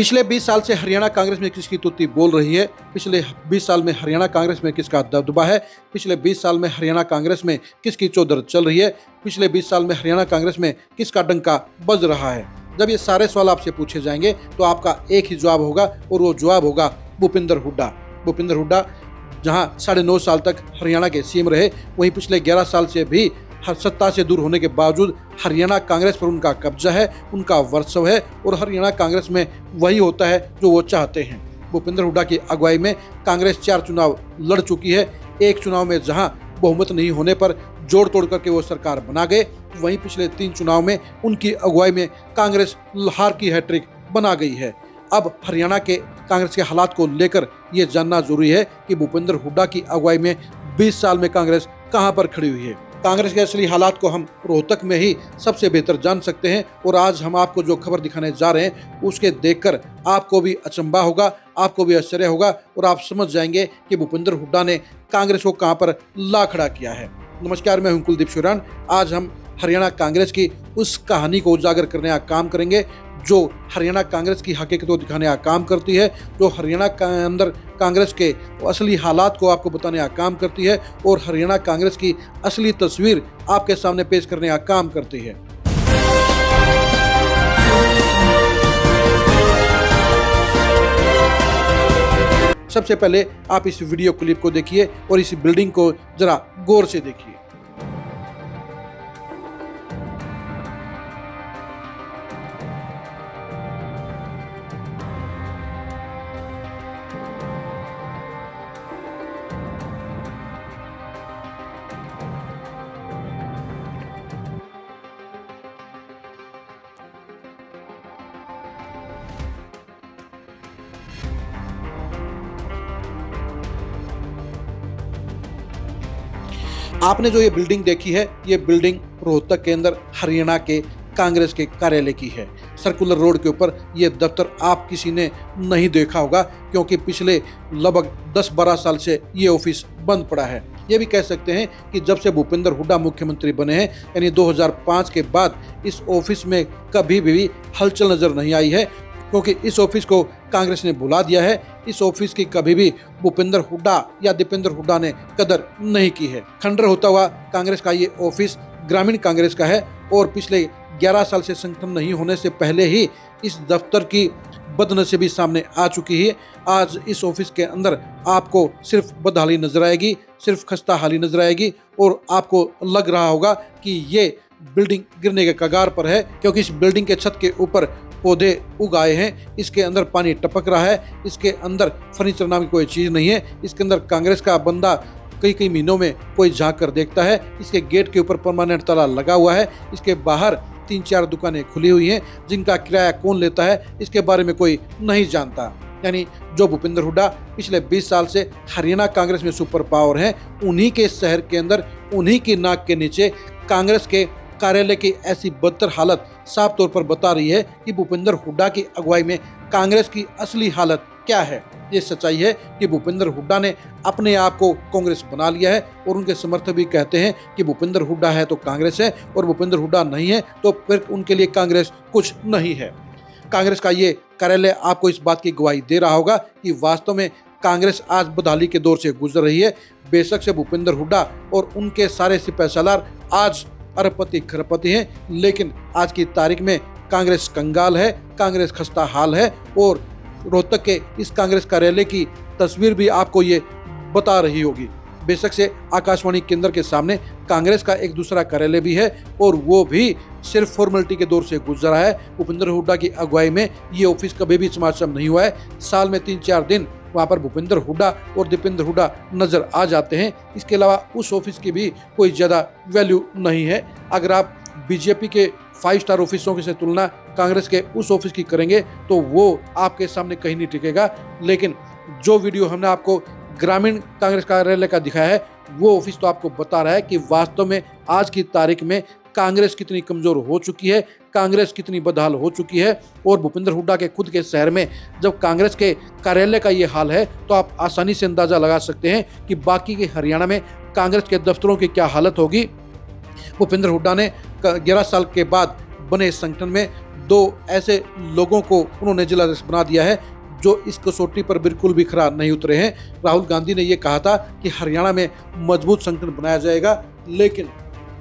पिछले 20 साल से हरियाणा कांग्रेस में किसकी तुत्ती बोल रही है? पिछले 20 साल में हरियाणा कांग्रेस में किसका दबदबा है? पिछले 20 साल में हरियाणा कांग्रेस में किसकी चौधर चल रही है? पिछले 20 साल में हरियाणा कांग्रेस में किसका डंका बज रहा है? जब ये सारे सवाल आपसे पूछे जाएंगे तो आपका एक ही जवाब होगा और वो जवाब होगा भूपिंदर हुड्डा। भूपिंदर हुड्डा जहां 9.5 साल तक हरियाणा के सीएम रहे, वहीं पिछले 11 साल से भी सत्ता से दूर होने के बावजूद हरियाणा कांग्रेस पर उनका कब्जा है, उनका वर्चस्व है और हरियाणा कांग्रेस में वही होता है जो वो चाहते हैं। भूपिंदर हुड्डा की अगुवाई में कांग्रेस 4 चुनाव लड़ चुकी है। एक चुनाव में जहां बहुमत नहीं होने पर जोड़ तोड़ करके वो सरकार बना गए, वहीं पिछले 3 चुनाव में उनकी अगुवाई में कांग्रेस हार की हैट्रिक बना गई है। अब हरियाणा के कांग्रेस के हालात को लेकर ये जानना जरूरी है कि भूपिंदर हुड्डा की अगुवाई में 20 साल में कांग्रेस कहां पर खड़ी हुई है। कांग्रेस के असली हालात को हम रोहतक में ही सबसे बेहतर जान सकते हैं और आज हम आपको जो खबर दिखाने जा रहे हैं उसके देखकर आपको भी अचंभा होगा, आपको भी आश्चर्य होगा और आप समझ जाएंगे कि भूपिंदर हुड्डा ने कांग्रेस को कहां पर ला खड़ा किया है। नमस्कार, मैं हूं कुलदीप शिवरान। आज हम हरियाणा कांग्रेस की उस कहानी को उजागर करने का काम करेंगे जो हरियाणा कांग्रेस की हकीकत को दिखाने का काम करती है, जो हरियाणा के अंदर कांग्रेस के असली हालात को आपको बताने का काम करती है और हरियाणा कांग्रेस की असली तस्वीर आपके सामने पेश करने का काम करती है। सबसे पहले आप इस वीडियो क्लिप को देखिए और इस बिल्डिंग को जरा गौर से देखिए। आपने जो ये बिल्डिंग देखी है, ये बिल्डिंग रोहतक के अंदर हरियाणा के कांग्रेस के कार्यालय की है। सर्कुलर रोड के ऊपर ये दफ्तर आप किसी ने नहीं देखा होगा क्योंकि पिछले लगभग 10-12 साल से ये ऑफिस बंद पड़ा है। ये भी कह सकते हैं कि जब से भूपिंदर हुड्डा मुख्यमंत्री बने हैं यानी 2005 के बाद इस ऑफिस में कभी भी हलचल नजर नहीं आई है क्योंकि इस ऑफिस को कांग्रेस ने बुला दिया है। इस ऑफिस की कभी भी भूपिंदर हुड्डा या दीपेंद्र हुड्डा ने कदर नहीं की है। खंडर होता हुआ कांग्रेस का ये ऑफिस ग्रामीण कांग्रेस का है और पिछले 11 साल से संगठन नहीं होने से पहले ही इस दफ्तर की बदनसीबी सामने आ चुकी है। आज इस ऑफिस के अंदर आपको सिर्फ बदहाली नजर आएगी, सिर्फ खस्ता हाली नजर आएगी और आपको लग रहा होगा कि ये बिल्डिंग गिरने के कगार पर है क्योंकि इस बिल्डिंग के छत के ऊपर पौधे उगाए हैं, इसके अंदर पानी टपक रहा है, इसके अंदर फर्नीचर नाम की कोई चीज़ नहीं है, इसके अंदर कांग्रेस का बंदा कई महीनों में कोई झांक कर देखता है। इसके गेट के ऊपर परमानेंट ताला लगा हुआ है, इसके बाहर 3-4 दुकानें खुली हुई हैं जिनका किराया कौन लेता है इसके बारे में कोई नहीं जानता। यानी जो भूपिंदर हुड्डा पिछले 20 साल से हरियाणा कांग्रेस में सुपर पावर हैं, उन्हीं के शहर के अंदर, उन्हीं की नाक के नीचे कांग्रेस के कार्यालय की ऐसी बदतर हालत साफ तौर पर बता रही है कि भूपिंदर हुड्डा की अगुवाई में कांग्रेस की असली हालत क्या है। ये सच्चाई है कि भूपिंदर हुड्डा ने अपने आप को कांग्रेस बना लिया है और उनके समर्थक भी कहते हैं कि भूपिंदर हुड्डा है तो कांग्रेस है और भूपिंदर हुड्डा नहीं है तो फिर उनके लिए कांग्रेस कुछ नहीं है। कांग्रेस का ये कार्यालय आपको इस बात की गवाही दे रहा होगा कि वास्तव में कांग्रेस आज बदहाली के दौर से गुजर रही है। बेशक से भूपिंदर हुड्डा और उनके सारे सिपहसालार आज अरबपति खरबपति हैं, लेकिन आज की तारीख में कांग्रेस कंगाल है, कांग्रेस खस्ता हाल है और रोहतक के इस कांग्रेस कार्यालय की तस्वीर भी आपको ये बता रही होगी। बेशक से आकाशवाणी केंद्र के सामने कांग्रेस का एक दूसरा कार्यालय भी है और वो भी सिर्फ फॉर्मेलिटी के दौर से गुजरा है। भूपिंदर हुड्डा की अगुवाई में ये ऑफिस कभी भी समाचार नहीं हुआ है। साल में 3-4 दिन वहाँ पर भूपिंदर हुड्डा और दीपेंद्र हुड्डा नजर आ जाते हैं। इसके अलावा उस ऑफिस की भी कोई ज़्यादा वैल्यू नहीं है। अगर आप बीजेपी के 5 स्टार ऑफिसों की से तुलना कांग्रेस के उस ऑफिस की करेंगे तो वो आपके सामने कहीं नहीं टिकेगा। लेकिन जो वीडियो हमने आपको ग्रामीण कांग्रेस कार्यालय का दिखाया है वो ऑफिस तो आपको बता रहा है कि वास्तव में आज की तारीख में कांग्रेस कितनी कमजोर हो चुकी है, कांग्रेस कितनी बदहाल हो चुकी है। और भूपिंदर हुड्डा के खुद के शहर में जब कांग्रेस के कार्यालय का ये हाल है तो आप आसानी से अंदाजा लगा सकते हैं कि बाकी के हरियाणा में कांग्रेस के दफ्तरों की क्या हालत होगी। भूपिंदर हुड्डा ने 11 साल के बाद बने संगठन में दो ऐसे लोगों को उन्होंने जिलाध्यक्ष बना दिया है जो इस कसौटी पर बिल्कुल भी खरा नहीं उतरे हैं। राहुल गांधी ने यह कहा था कि हरियाणा में मजबूत संगठन बनाया जाएगा, लेकिन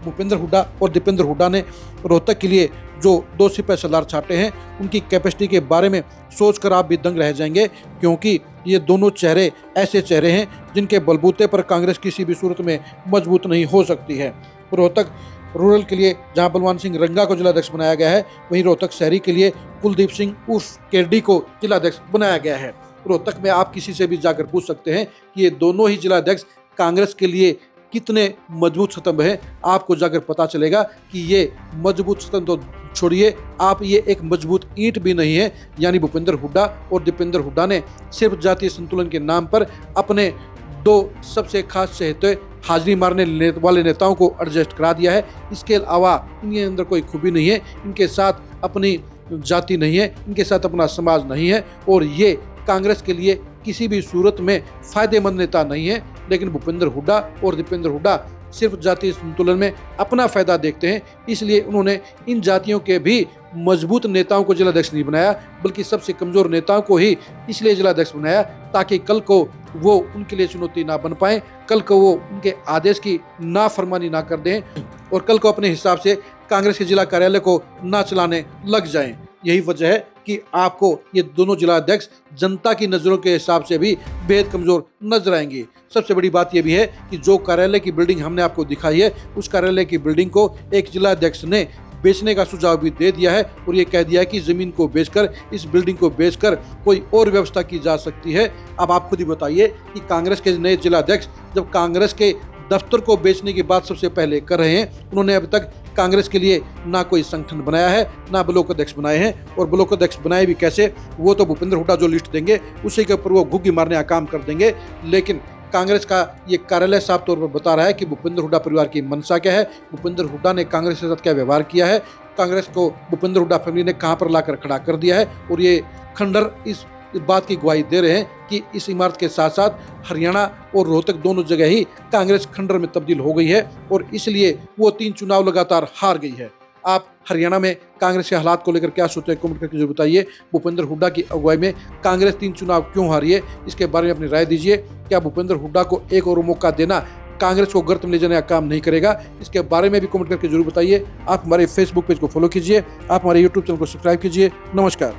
भूपेंद्र हुड्डा और दीपेंद्र हुड्डा ने रोहतक के लिए जो 2 सिपाही सलार छाटे हैं, उनकी कैपेसिटी के बारे में सोचकर आप भी दंग रह जाएंगे, क्योंकि ये दोनों चेहरे ऐसे चेहरे हैं जिनके बलबूते पर कांग्रेस किसी भी सूरत में मजबूत नहीं हो सकती है। रोहतक रूरल के लिए जहां बलवान सिंह रंगा को जिलाध्यक्ष बनाया गया है, वहीं रोहतक शहरी के लिए कुलदीप सिंह उर्फ केडी को जिलाध्यक्ष बनाया गया है। रोहतक में आप किसी से भी जाकर पूछ सकते हैं कि ये दोनों ही जिलाध्यक्ष कांग्रेस के लिए कितने मजबूत स्तंभ हैं। आपको जाकर पता चलेगा कि ये मजबूत स्तंभ तो छोड़िए, आप ये एक मजबूत ईंट भी नहीं है। यानी भूपेंद्र हुड्डा और दीपेंद्र हुड्डा ने सिर्फ जातीय संतुलन के नाम पर अपने 2 सबसे खास चहेते हाजिरी मारने वाले नेताओं को एडजस्ट करा दिया है। इसके अलावा इनके अंदर कोई खूबी नहीं है, इनके साथ अपनी जाति नहीं है, इनके साथ अपना समाज नहीं है, और ये कांग्रेस के लिए किसी भी सूरत में फायदेमंद नेता नहीं है। लेकिन भूपेंद्र हुड्डा और दीपेंद्र हुड्डा सिर्फ जातीय संतुलन में अपना फायदा देखते हैं, इसलिए उन्होंने इन जातियों के भी मजबूत नेताओं को जिलाध्यक्ष नहीं बनाया, बल्कि सबसे कमजोर नेताओं को ही इसलिए जिलाध्यक्ष बनाया ताकि कल को वो उनके लिए चुनौती ना बन पाए, कल को वो उनके आदेश की नाफरमानी ना कर दें और कल को अपने हिसाब से कांग्रेस के जिला कार्यालय को ना चलाने लग जाएं। यही वजह है कि आपको ये दोनों जिलाध्यक्ष जनता की नज़रों के हिसाब से भी बेहद कमज़ोर नजर आएंगे। सबसे बड़ी बात यह भी है कि जो कार्यालय की बिल्डिंग हमने आपको दिखाई है, उस कार्यालय की बिल्डिंग को एक जिलाध्यक्ष ने बेचने का सुझाव भी दे दिया है और ये कह दिया है कि ज़मीन को बेचकर, इस बिल्डिंग को बेचकर कोई और व्यवस्था की जा सकती है। अब आप खुद ही बताइए कि कांग्रेस के नए जिलाध्यक्ष जब कांग्रेस के दफ्तर को बेचने की बात सबसे पहले कर रहे हैं, उन्होंने अब तक कांग्रेस के लिए ना कोई संगठन बनाया है, ना ब्लॉक अध्यक्ष बनाए हैं, और ब्लॉक अध्यक्ष बनाए भी कैसे, वो तो भूपेंद्र हुड्डा जो लिस्ट देंगे उसी के ऊपर वो घुग्गी मारने का काम कर देंगे। लेकिन कांग्रेस का ये कार्यालय साफ तौर पर बता रहा है कि भूपेंद्र हुड्डा परिवार की मंशा क्या है, भूपेंद्र हुड्डा ने कांग्रेस के साथ क्या व्यवहार किया है, कांग्रेस को भूपेंद्र हुड्डा फैमिली ने कहां पर लाकर खड़ा कर दिया है। और ये खंडर इस बात की गवाही दे रहे हैं कि इस इमारत के साथ साथ हरियाणा और रोहतक दोनों जगह ही कांग्रेस खंडर में तब्दील हो गई है और इसलिए वो 3 चुनाव लगातार हार गई है। आप हरियाणा में कांग्रेस के हालात को लेकर क्या सोचते हैं, कमेंट करके जरूर बताइए। भूपेंद्र हुड्डा की अगुवाई में कांग्रेस 3 चुनाव क्यों हारी है, इसके बारे में अपनी राय दीजिए। क्या भूपेंद्र हुड्डा को एक और मौका देना कांग्रेस को गर्त में ले जाने का काम नहीं करेगा, इसके बारे में भी कमेंट करके जरूर बताइए। आप हमारे फेसबुक पेज को फॉलो कीजिए, आप हमारे यूट्यूब चैनल को सब्सक्राइब कीजिए। नमस्कार।